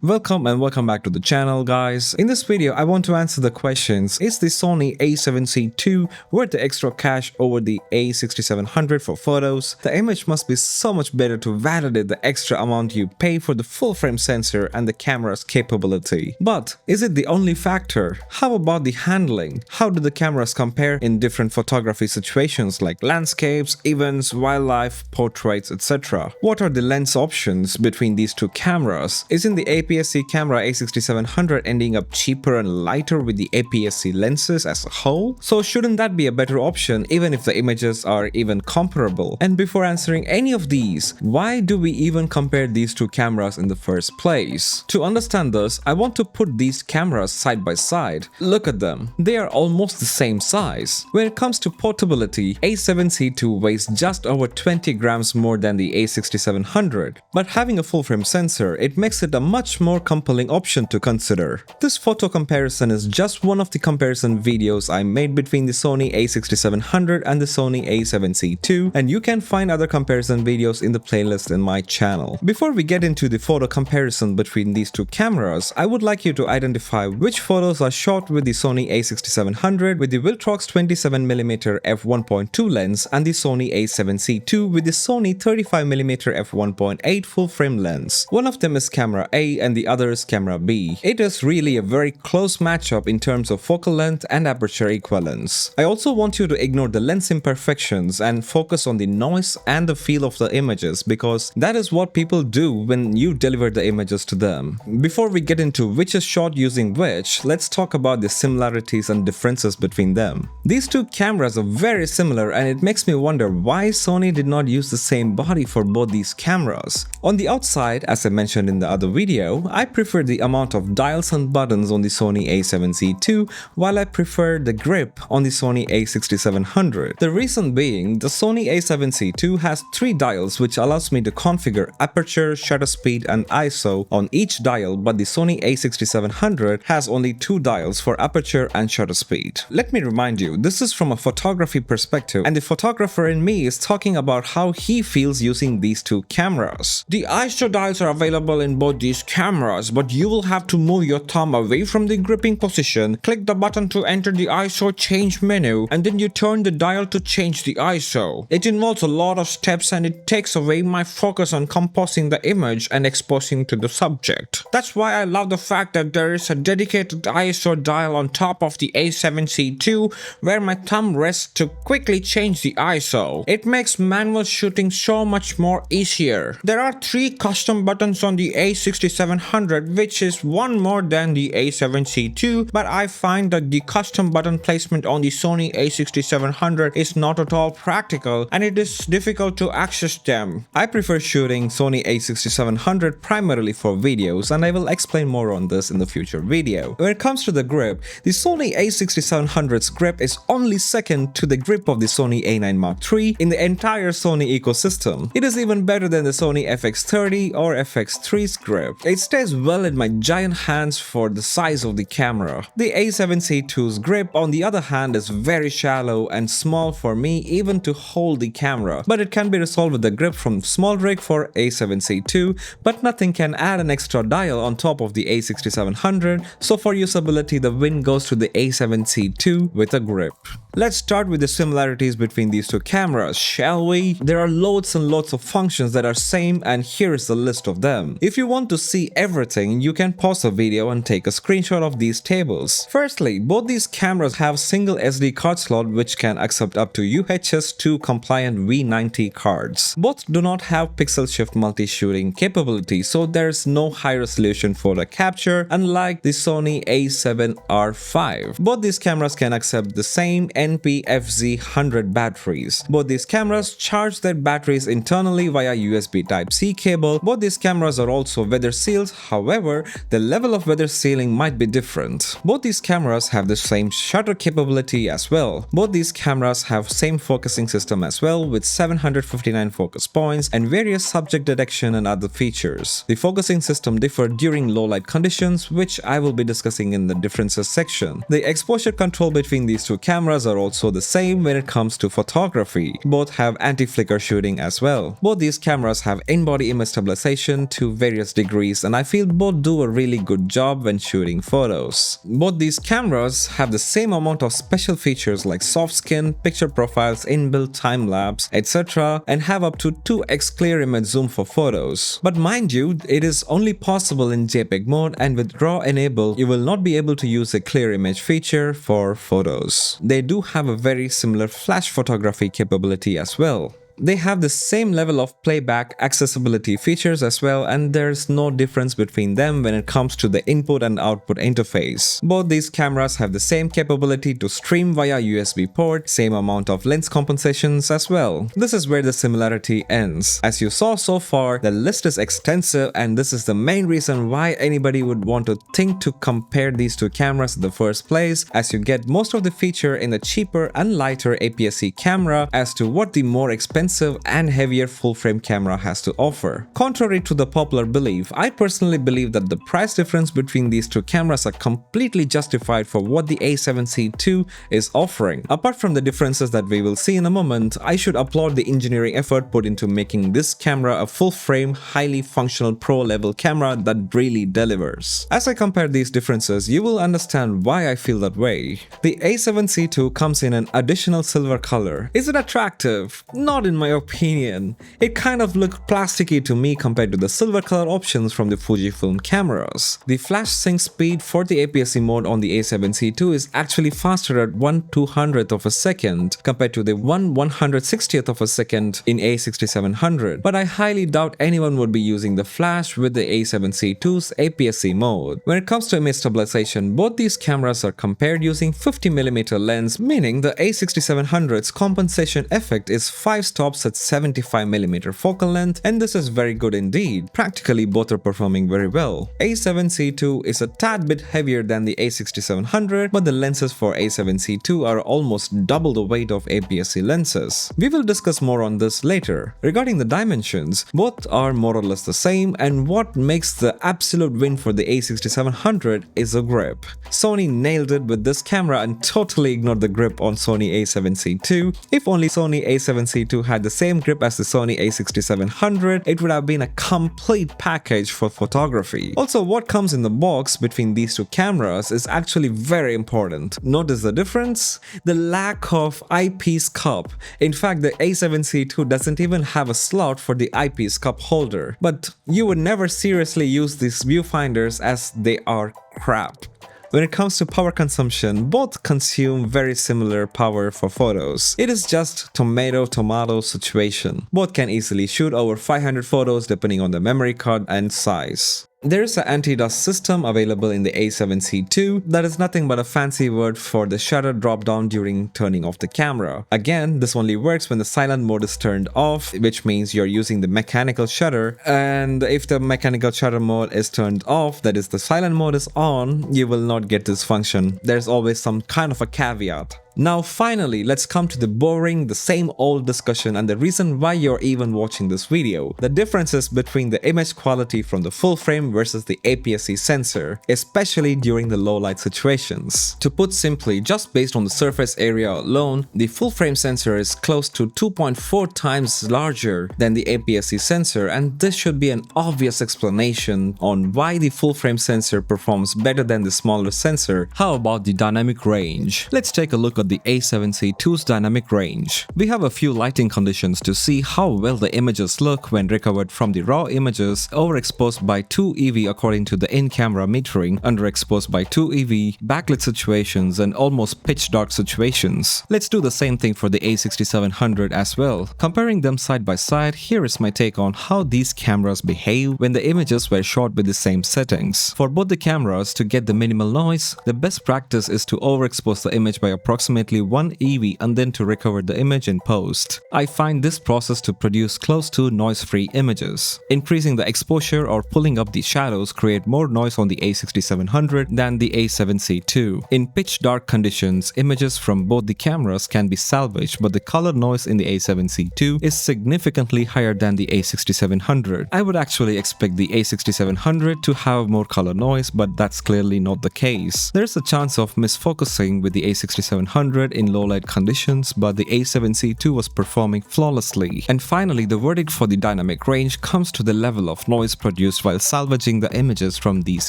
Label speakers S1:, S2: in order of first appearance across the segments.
S1: Welcome back to the channel, guys. In this video, I want to answer the questions: is the Sony A7C II worth the extra cash over the A6700 for photos? The image must be so much better to validate the extra amount you pay for the full frame sensor and the camera's capability. But is it the only factor? How about the handling? How do the cameras compare in different photography situations like landscapes, events, wildlife, portraits, etc.? What are the lens options between these two cameras? Isn't the APSC camera A6700 ending up cheaper and lighter with the APSC lenses as a whole? So shouldn't that be a better option even if the images are even comparable? And before answering any of these, why do we even compare these two cameras in the first place? To understand this, I want to put these cameras side by side. Look at them. They are almost the same size. When it comes to portability, A7C II weighs just over 20 grams more than the A6700. But having a full frame sensor, it makes it a much more compelling option to consider. This photo comparison is just one of the comparison videos I made between the Sony A6700 and the Sony A7C II, and you can find other comparison videos in the playlist in my channel. Before we get into the photo comparison between these two cameras, I would like you to identify which photos are shot with the Sony A6700 with the Viltrox 27mm f1.2 lens and the Sony A7C II with the Sony 35mm f1.8 full frame lens. One of them is camera A and the other is camera B. It is really a very close matchup in terms of focal length and aperture equivalence. I also want you to ignore the lens imperfections and focus on the noise and the feel of the images, because that is what people do when you deliver the images to them. Before we get into which is shot using which, let's talk about the similarities and differences between them. These two cameras are very similar, and it makes me wonder why Sony did not use the same body for both these cameras. On the outside, as I mentioned in the other video, I prefer the amount of dials and buttons on the Sony A7C II, while I prefer the grip on the Sony A6700. The reason being, the Sony A7C II has 3 dials which allows me to configure aperture, shutter speed and ISO on each dial, but the Sony A6700 has only 2 dials for aperture and shutter speed. Let me remind you, this is from a photography perspective, and the photographer in me is talking about how he feels using these two cameras. The ISO dials are available in both these cameras, but you will have to move your thumb away from the gripping position, click the button to enter the ISO change menu, and then you turn the dial to change the ISO. It involves a lot of steps and it takes away my focus on composing the image and exposing to the subject. That's why I love the fact that there is a dedicated ISO dial on top of the A7C II where my thumb rests to quickly change the ISO. It makes manual shooting so much more easier. There are 3 custom buttons on the A6700, which is one more than the A7C II, but I find that the custom button placement on the Sony A6700 is not at all practical and it is difficult to access them. I prefer shooting Sony A6700 primarily for videos, and I will explain more on this in the future video. When it comes to the grip, the Sony A6700's grip is only second to the grip of the Sony A9 Mark III in the entire Sony ecosystem. It is even better than the Sony FX30 or FX3's grip. It stays well in my giant hands for the size of the camera. The A7C II's grip, on the other hand, is very shallow and small for me even to hold the camera, but it can be resolved with the grip from small rig for A7C II, but nothing can add an extra dial on top of the A6700, so for usability the win goes to the A7C II with a grip. Let's start with the similarities between these two cameras, shall we? There are loads and loads of functions that are same, and here is the list of them. If you want to see everything, you can pause the video and take a screenshot of these tables. Firstly, both these cameras have single SD card slot which can accept up to UHS-2 compliant V90 cards. Both do not have pixel shift multi-shooting capability, so there's no high resolution photo capture, unlike the Sony A7R5. Both these cameras can accept the same NP-FZ100 batteries. Both these cameras charge their batteries internally via USB Type-C cable. Both these cameras are also weather sealed, however, the level of weather sealing might be different. Both these cameras have the same shutter capability as well. Both these cameras have same focusing system as well, with 759 focus points and various subject detection and other features. The focusing system differs during low light conditions, which I will be discussing in the differences section. The exposure control between these two cameras are also the same when it comes to photography. Both have anti-flicker shooting as well. Both these cameras have in-body image stabilization to various degrees, and I feel both do a really good job when shooting photos. Both these cameras have the same amount of special features like soft skin, picture profiles, inbuilt time-lapse, etc., and have up to 2x clear image zoom for photos. But mind you, it is only possible in JPEG mode, and with RAW enabled, you will not be able to use a clear image feature for photos. They do have a very similar flash photography capability as well. They have the same level of playback accessibility features as well, and there's no difference between them when it comes to the input and output interface. Both these cameras have the same capability to stream via USB port, same amount of lens compensations as well. This is where the similarity ends. As you saw so far, the list is extensive, and this is the main reason why anybody would want to think to compare these two cameras in the first place, as you get most of the feature in the cheaper and lighter APS-C camera as to what the more expensive and heavier full-frame camera has to offer. Contrary to the popular belief, I personally believe that the price difference between these two cameras are completely justified for what the A7C II is offering. Apart from the differences that we will see in a moment, I should applaud the engineering effort put into making this camera a full-frame, highly functional pro-level camera that really delivers. As I compare these differences, you will understand why I feel that way. The A7C II comes in an additional silver color. Is it attractive? Not in my opinion. It kind of looked plasticky to me compared to the silver color options from the Fujifilm cameras. The flash sync speed for the APS-C mode on the A7C II is actually faster at 1/200th of a second compared to the 1/160th of a second in A6700, but I highly doubt anyone would be using the flash with the A7C II's APS-C mode. When it comes to image stabilization, both these cameras are compared using 50mm lens, meaning the A6700's compensation effect is 5 stops at 75mm focal length, and this is very good indeed. Practically both are performing very well. A7C II is a tad bit heavier than the A6700, but the lenses for A7C II are almost double the weight of APS-C lenses. We will discuss more on this later. Regarding the dimensions, both are more or less the same, and what makes the absolute win for the A6700 is the grip. Sony nailed it with this camera and totally ignored the grip on Sony A7C II. If only Sony A7C II had the same grip as the Sony A6700, it would have been a complete package for photography. Also, what comes in the box between these two cameras is actually very important. Notice the difference? The lack of eyepiece cup. In fact, the A7C II doesn't even have a slot for the eyepiece cup holder. But you would never seriously use these viewfinders as they are crap. When it comes to power consumption, both consume very similar power for photos. It is just tomato situation. Both can easily shoot over 500 photos depending on the memory card and size. There is an anti-dust system available in the A7C II that is nothing but a fancy word for the shutter drop down during turning off the camera. Again, this only works when the silent mode is turned off, which means you're using the mechanical shutter, and if the mechanical shutter mode is turned off, that is the silent mode is on, you will not get this function. There's always some kind of a caveat. Now finally, let's come to the boring, the same old discussion and the reason why you're even watching this video. The differences between the image quality from the full frame versus the APS-C sensor, especially during the low light situations. To put simply, just based on the surface area alone, the full frame sensor is close to 2.4 times larger than the APS-C sensor, and this should be an obvious explanation on why the full frame sensor performs better than the smaller sensor. How about the dynamic range? Let's take a look at the A7C II's dynamic range. We have a few lighting conditions to see how well the images look when recovered from the raw images, overexposed by 2eV according to the in-camera metering, underexposed by 2eV, backlit situations, and almost pitch dark situations. Let's do the same thing for the A6700 as well. Comparing them side by side, here is my take on how these cameras behave when the images were shot with the same settings. For both the cameras, to get the minimal noise, the best practice is to overexpose the image by approximately 1 eV and then to recover the image in post. I find this process to produce close to noise-free images. Increasing the exposure or pulling up the shadows create more noise on the A6700 than the A7C II. In pitch dark conditions, images from both the cameras can be salvaged, but the color noise in the A7C II is significantly higher than the A6700. I would actually expect the A6700 to have more color noise, but that's clearly not the case. There's a chance of misfocusing with the A6700 A6700 in low-light conditions, but the A7C II was performing flawlessly. And finally, the verdict for the dynamic range comes to the level of noise produced while salvaging the images from these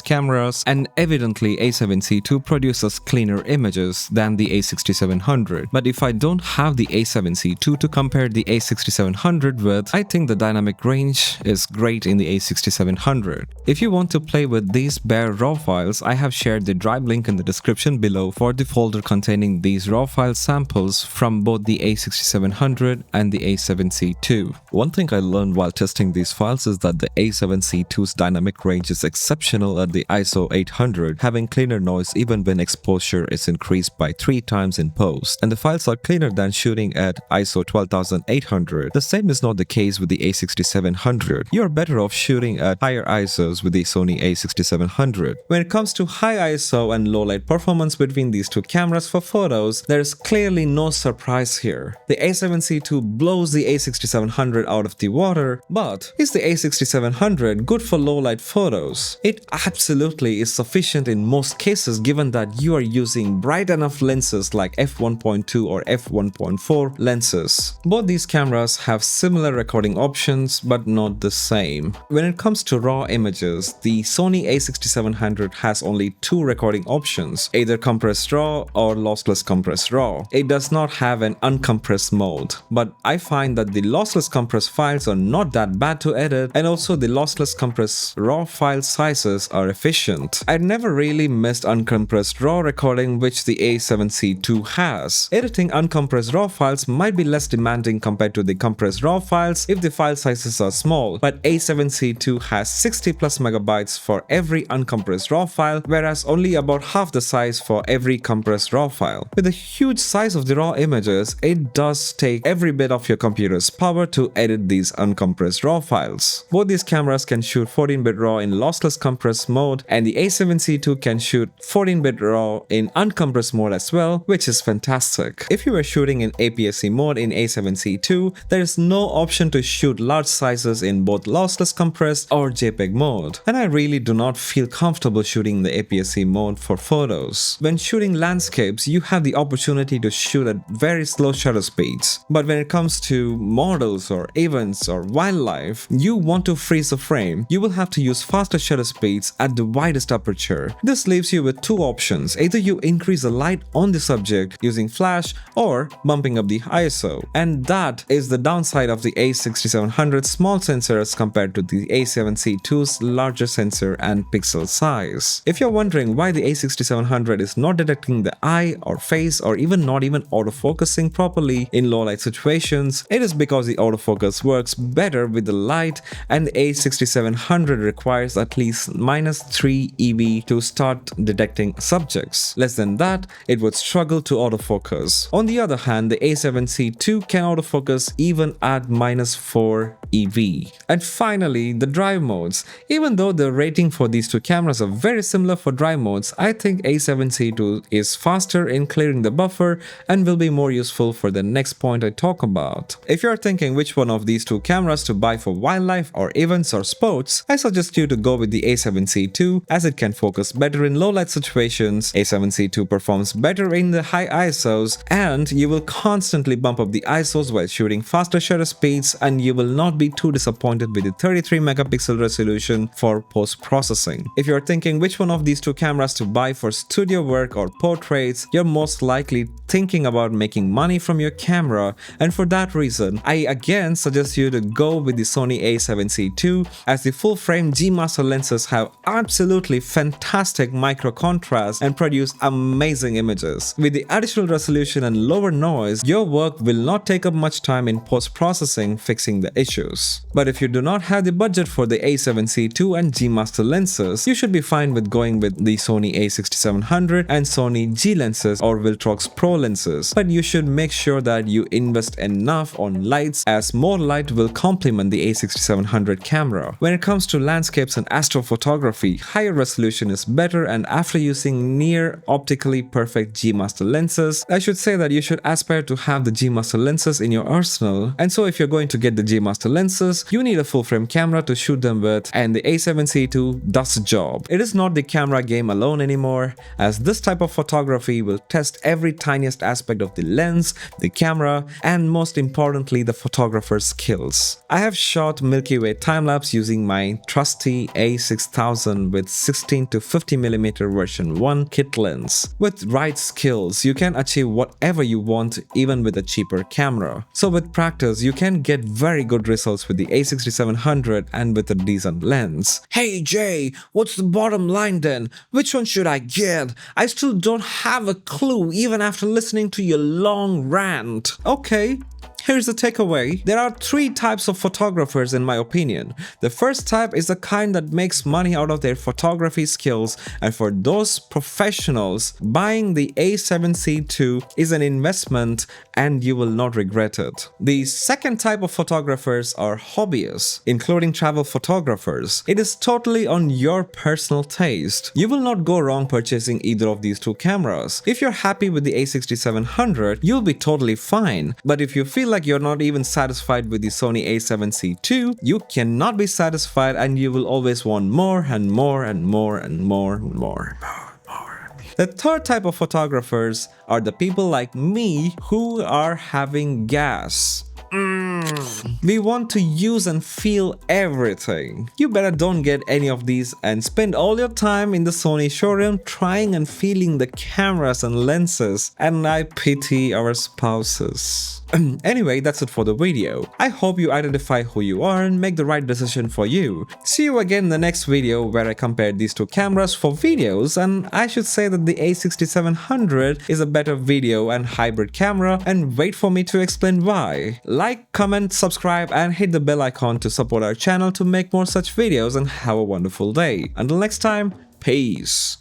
S1: cameras, and evidently A7C II produces cleaner images than the A6700. But if I don't have the A7C II to compare the A6700 with, I think the dynamic range is great in the A6700. If you want to play with these bare raw files, I have shared the drive link in the description below for the folder containing these raw file samples from both the A6700 and the A7C II. One thing I learned while testing these files is that the A7C II's dynamic range is exceptional at the ISO 800, having cleaner noise even when exposure is increased by 3 times in post, and the files are cleaner than shooting at ISO 12800. The same is not the case with the A6700. You are better off shooting at higher ISOs with the Sony A6700. When it comes to high ISO and low light performance between these two cameras for photos, there is clearly no surprise here. The A7C II blows the A6700 out of the water, but is the A6700 good for low light photos? It absolutely is sufficient in most cases, given that you are using bright enough lenses like f1.2 or f1.4 lenses. Both these cameras have similar recording options but not the same. When it comes to raw images, the Sony A6700 has only 2 recording options, either compressed raw or lossless compressed raw. It does not have an uncompressed mode, but I find that the lossless compressed files are not that bad to edit, and also the lossless compressed raw file sizes are efficient. I never really missed uncompressed raw recording, which the A7C II has. Editing uncompressed raw files might be less demanding compared to the compressed raw files if the file sizes are small, but A7C II has 60 plus megabytes for every uncompressed raw file, whereas only about half the size for every compressed raw file. With the huge size of the raw images, it does take every bit of your computer's power to edit these uncompressed raw files. Both these cameras can shoot 14-bit RAW in lossless compressed mode, and the A7C II can shoot 14-bit RAW in uncompressed mode as well, which is fantastic. If you were shooting in APSC mode in A7C II, there is no option to shoot large sizes in both lossless compressed or JPEG mode, and I really do not feel comfortable shooting the APS-C mode for photos. When shooting landscapes, you have the opportunity to shoot at very slow shutter speeds, but when it comes to models or events or wildlife, you want to freeze the frame, you will have to use faster shutter speeds at the widest aperture. This leaves you with 2 options: either you increase the light on the subject using flash or bumping up the ISO, and that is the downside of the A6700 small sensor as compared to the A7C II's larger sensor and pixel size. If you're wondering why the A6700 is not detecting the eye or face or even not even autofocusing properly in low light situations, it is because the autofocus works better with the light, and the A6700 requires at least -3 EV to start detecting subjects. Less than that, it would struggle to autofocus. On the other hand, the A7C II can autofocus even at -4 EV. And finally, the drive modes. Even though the rating for these two cameras are very similar for drive modes, I think A7C II is faster in clearing the buffer and will be more useful for the next point I talk about. If you're thinking which one of these two cameras to buy for wildlife or events or sports, I suggest you to go with the A7C II, as it can focus better in low light situations, A7C II performs better in the high ISOs, and you will constantly bump up the ISOs while shooting faster shutter speeds, and you will not be too disappointed with the 33 megapixel resolution for post-processing. If you're thinking which one of these two cameras to buy for studio work or portraits, you're most likely thinking about making money from your camera, and for that reason, I again suggest you to go with the Sony A7C II, as the full frame G Master lenses have absolutely fantastic micro contrast and produce amazing images. With the additional resolution and lower noise, your work will not take up much time in post-processing fixing the issues. But if you do not have the budget for the A7C II and G Master lenses, you should be fine with going with the Sony A6700 and Sony G lenses or Viltrox Pro lenses, but you should make sure that you invest enough on lights, as more light will complement the A6700 camera. When it comes to landscapes and astrophotography, higher resolution is better, and after using near optically perfect G Master lenses, I should say that you should aspire to have the G Master lenses in your arsenal, and so if you're going to get the G Master lenses, you need a full frame camera to shoot them with, and the A7C II does the job. It is not the camera game alone anymore, as this type of photography will test every tiniest aspect of the lens, the camera, and most importantly, the photographer's skills. I have shot Milky Way time-lapse using my trusty A6000 with 16 to 50mm version 1 kit lens. With right skills, you can achieve whatever you want even with a cheaper camera. So with practice, you can get very good results with the A6700 and with a decent lens. Hey Jay, what's the bottom line then? Which one should I get? I still don't have a clue even after listening to your long rant. Okay. Here's the takeaway. There are three types of photographers in my opinion. The first type is the kind that makes money out of their photography skills, and for those professionals, buying the A7C II is an investment and you will not regret it. The second type of photographers are hobbyists, including travel photographers. It is totally on your personal taste. You will not go wrong purchasing either of these two cameras. If you're happy with the A6700, you'll be totally fine. But if you feel like you're not even satisfied with the Sony A7C II, you cannot be satisfied and you will always want more and more and more and more and more. The third type of photographers are the people like me who are having gas. We want to use and feel everything. You better don't get any of these and spend all your time in the Sony showroom trying and feeling the cameras and lenses, and I pity our spouses. Anyway, that's it for the video. I hope you identify who you are and make the right decision for you. See you again in the next video where I compare these two cameras for videos, and I should say that the A6700 is a better video and hybrid camera, and wait for me to explain why. Like, comment, subscribe and hit the bell icon to support our channel to make more such videos, and have a wonderful day. Until next time, peace.